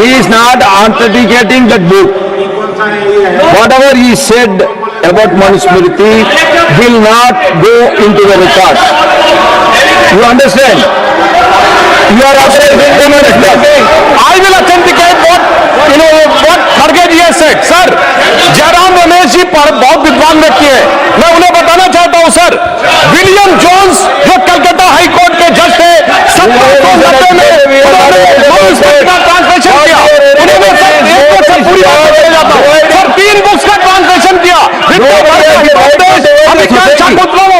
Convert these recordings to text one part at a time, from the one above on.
He is not authenticating that book. Whatever he said about Manusmriti will not go into the record. You understand? You are I will authenticate what Kharge ji has said. Sir, Jairam Ramesh ji बहुत विद्वान व्यक्ति है, मैं उन्हें बताना चाहता हूं sir, William Jones जो कलकत्ता हाई कोर्ट के जज थे, 1790 में ट्रांसलेशन किया, उन्होंने सर पूरी बात बताया जाता हूं सर, 3 बुक्स का ट्रांसलेशन किया,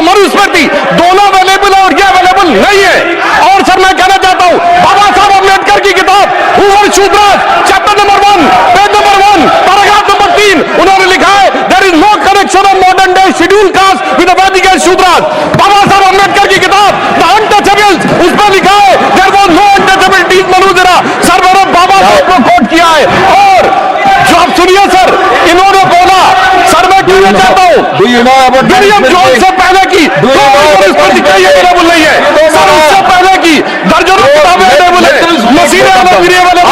मनुस्मृति दोनों अवेलेबल है और ये अवेलेबल नहीं है। और सर मैं कहना चाहता हूं बाबा साहब अम्बेडकर की किताब ऊपर Shudras chapter number 1 page number 1 paragraph number 3 उन्होंने लिखा है there is no connection of modern day schedule caste with the Vedic age Shudras. Baba Saheb Ambedkar की किताब द अनटचेबल्स उस पर लिखा है देयर वाज नो अनटचेबिलिटी मनुजरा। सर मैंने बाबा साहब को कोट किया है। और जो आप सुनिए सर, इन्होंने बोला सर मैं कहना चाहता हूं विलियम जोन्स से पहले की अवेलेबल नहीं है सर, उससे पहले की दर्जनों किताबें अवेलेबल है, मसीह अवेलेबल है,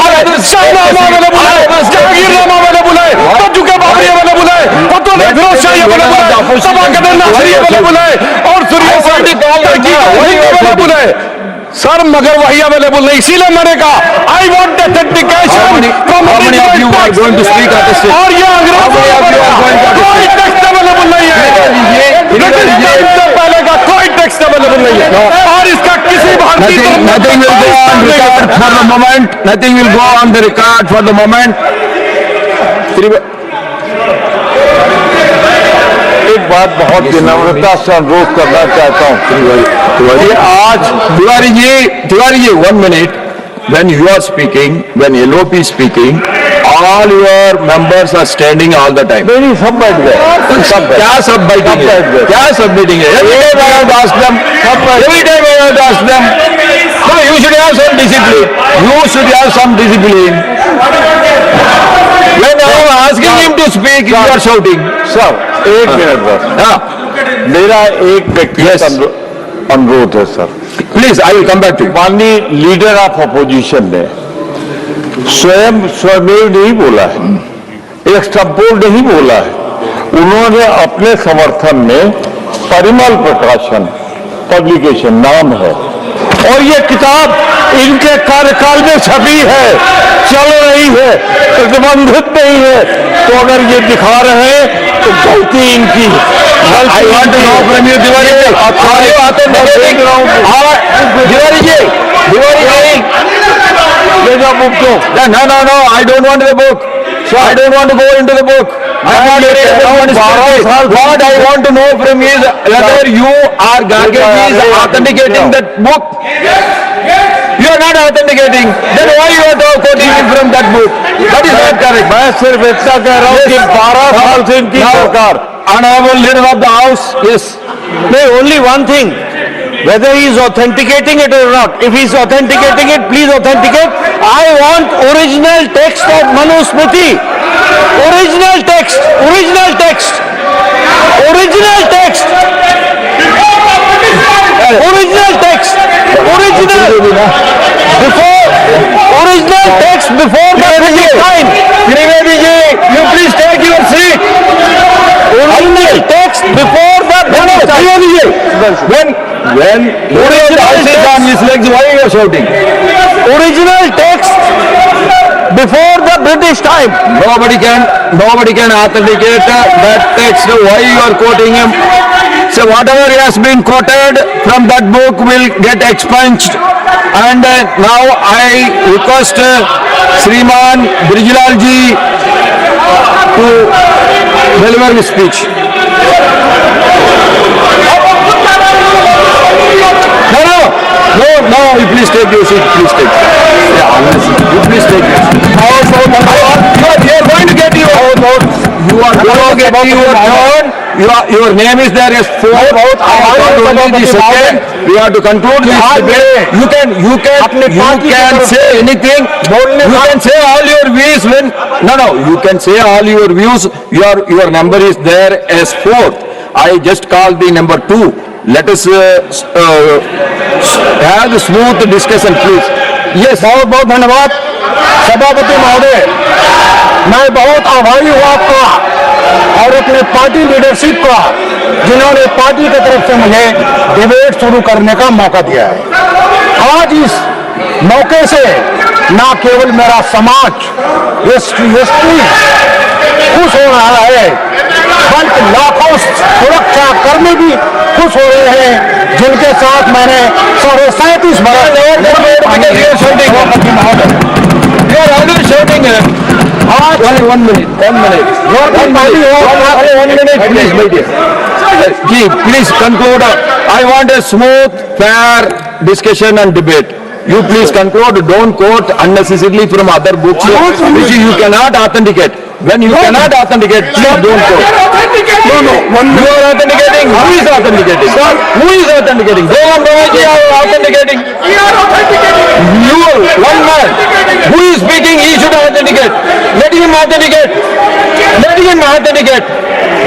शाहनामा अवेलेबल है, जहांगीरनामा अवेलेबल है, तजुके बाबरी अवेलेबल है, फतुल फिरोज शाही अवेलेबल है, तबाकत नासिरी अवेलेबल है और सूर्य अवेलेबल है सर, मगर वही अवेलेबल नहीं। इसीलिए मैंने कहा आई वांट ऑथेंटिकेशन फ्रॉम और ये कोई टेक्स्ट अवेलेबल नहीं है, पहले का कोई टेक्स्ट अवेलेबल नहीं है और इसका किसी भारतीय nothing will go on record for the moment. Nothing will go on the record for the moment. एक बात बहुत विनम्रता से अनुरोध करना चाहता हूँ आज Tiwari ji 1 minute. When you are speaking, when LOP is speaking, all your members are standing all the time. नहीं सब बैठ गए, क्या सब बैठेंगे? क्या सब बैठेंगे? Every time I have to ask them. No, you should have some discipline. When I am asking him to speak, you are shouting. Sir एक मिनट बस, मेरा एक व्यक्तिगत अनुरोध है sir, Please, I will come back to you. माननीय leader of opposition ने स्वयं नहीं बोला है, एक संपूर्ण नहीं बोला है, उन्होंने अपने समर्थन में परिमल प्रकाशन पब्लिकेशन नाम है और ये किताब इनके कार्यकाल में छपी है, चल रही है, प्रतिबंधित नहीं है, तो अगर ये दिखा रहे हैं तो गलती इनकी। I want to know from you, Tiwari ji, are you authenticating? Tiwari ji, ले जाओ बुक दो। no, I don't want the book. So I don't want to go into the book. What I want to know from you is whether you are Gargeshji is authenticating that book. You are not authenticating. Then why you are quoting from that book? That is not correct. मैं सिर्फ इतना कह रहा हूँ कि 12 साल से इनकी सरकार। Honorable leader of the house, yes. No, only one thing, whether he is authenticating it or not. If he is authenticating it, please authenticate. I want original text of Manusmriti. Original text. Original text. Original text. Original text. Original. Before. Original text before the British time. Trivedi ji, you please take your seat. Original text before the British time. When original is on his legs, why you are shouting? Original text before the British time. Nobody can authenticate that text. Why you are quoting him? So whatever has been quoted from that book will get expunged. And now I request Sriman Brijlal ji to deliver his speech. No, you please take your seat, please take. Yeah, you please take your seat. You are going to get your turn. Your name is there as 4. I have only the second. We have to conclude this debate. You can say anything. You can say all your views when. No, you can say all your views. Your number is there as 4. I just called the number 2. Let us have a smooth discussion, please. Yes, बहुत धन्यवाद। सभापति महोदय, मैं बहुत आभारी हूँ आपका और अपने पार्टी लीडरशिप का, जिन्होंने पार्टी की तरफ से मुझे डिबेट शुरू करने का मौका दिया है। आज इस मौके से न केवल मेरा समाज एसटी खुश हो रहा है, बल्कि लाखों सुरक्षा कर्मी भी खुश हो रहे हैं, जिनके साथ मैंने 37 जी please conclude. I want a smooth, fair discussion and debate. You please conclude. Don't quote unnecessarily from other books which you cannot authenticate. When you cannot authenticate, please don't quote. No, You are authenticating. Who is authenticating? Who is authenticating? Devan Bhavanji are authenticating. You are one man. Who is speaking? He should authenticate. Let him authenticate. Let him authenticate.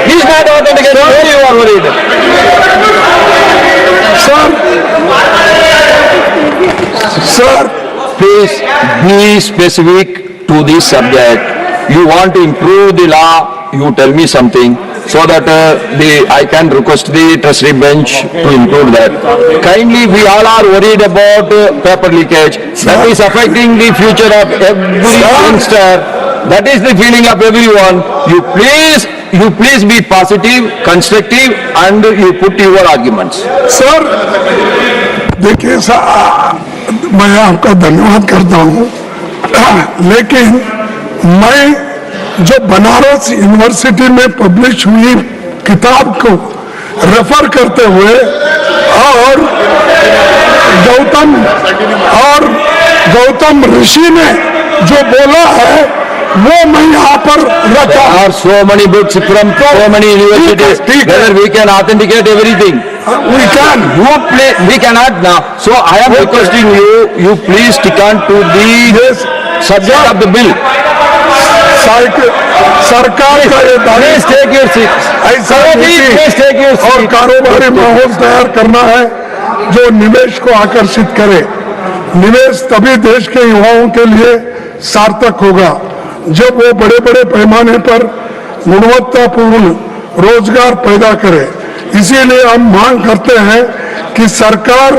He is not authenticating. Why you are worried? Sir, Please be specific to this subject. You want to improve the law, you tell me something so that I can request the treasury bench to improve that. Kindly, we all are worried about paper leakage. That is affecting the future of every youngster. That is the feeling of everyone. You please be positive, constructive, and you put your arguments. Sir देखिए मैं आपका धन्यवाद करता हूँ, लेकिन मैं जो Banaras university में पब्लिश हुई किताब को रेफर करते हुए और गौतम ऋषि ने जो बोला है वो मैं यहाँ पर रखा। There are so many books from so many universities. Whether we can authenticate everything. We can. We cannot now. So I am requesting you please stick on to the subject of the bill. सरकार का ये Please take your seat. ऐसा Please take your और seat. कारोबारी माहौल तैयार करना है जो निवेश को आकर्षित करे। निवेश तभी देश के युवाओं के लिए सार्थक होगा जब वो बड़े बड़े पैमाने पर गुणवत्तापूर्ण रोजगार पैदा करे। इसीलिए हम मांग करते हैं कि सरकार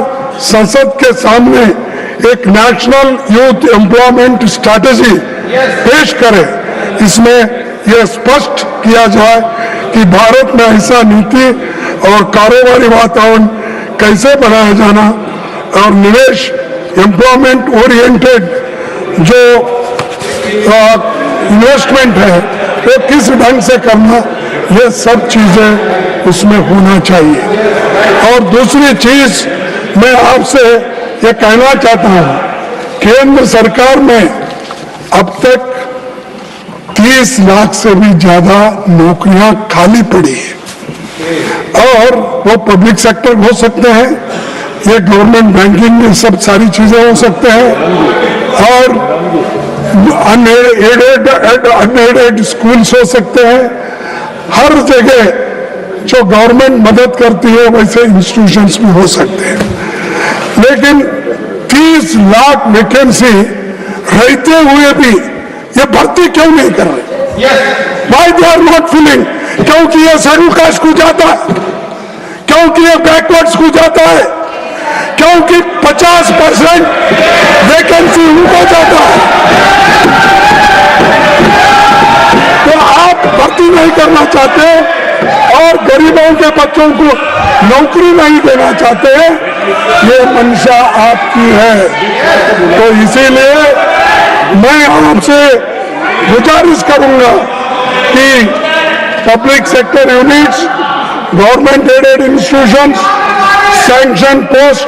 संसद के सामने एक नेशनल यूथ एम्प्लॉयमेंट स्ट्रैटेजी पेश करे। इसमें यह स्पष्ट किया जाए कि भारत में ऐसा नीति और कारोबारी वातावरण कैसे बनाया जाना और निवेश एम्प्लॉयमेंट ओरिएंटेड जो इन्वेस्टमेंट है वो किस ढंग से करना, ये सब चीजें उसमें होना चाहिए। और दूसरी चीज मैं आपसे ये कहना चाहता हूं, केंद्र सरकार में अब तक 30 लाख से भी ज्यादा नौकरियां खाली पड़ी है और वो पब्लिक सेक्टर हो सकते हैं, ये गवर्नमेंट बैंकिंग में सब सारी चीजें हो सकते हैं और अनएडेड स्कूल्स हो सकते हैं। हर जगह जो गवर्नमेंट मदद करती है वैसे इंस्टीट्यूशंस भी हो सकते हैं। लेकिन 30 लाख वैकेंसी रहते हुए भी ये भर्ती क्यों नहीं कर रहे? Why they are not filling? क्योंकि ये शेड्यूल कास्ट को जाता है, क्योंकि ये बैकवर्ड्स को जाता है, क्योंकि 50% वैकेंसी उनको जाता है। तो आप भर्ती नहीं करना चाहते और गरीबों के बच्चों को नौकरी नहीं देना चाहते, ये मंशा आपकी है। तो इसीलिए मैं आपसे गुजारिश करूंगा कि public sector units, government aided institutions, sanction post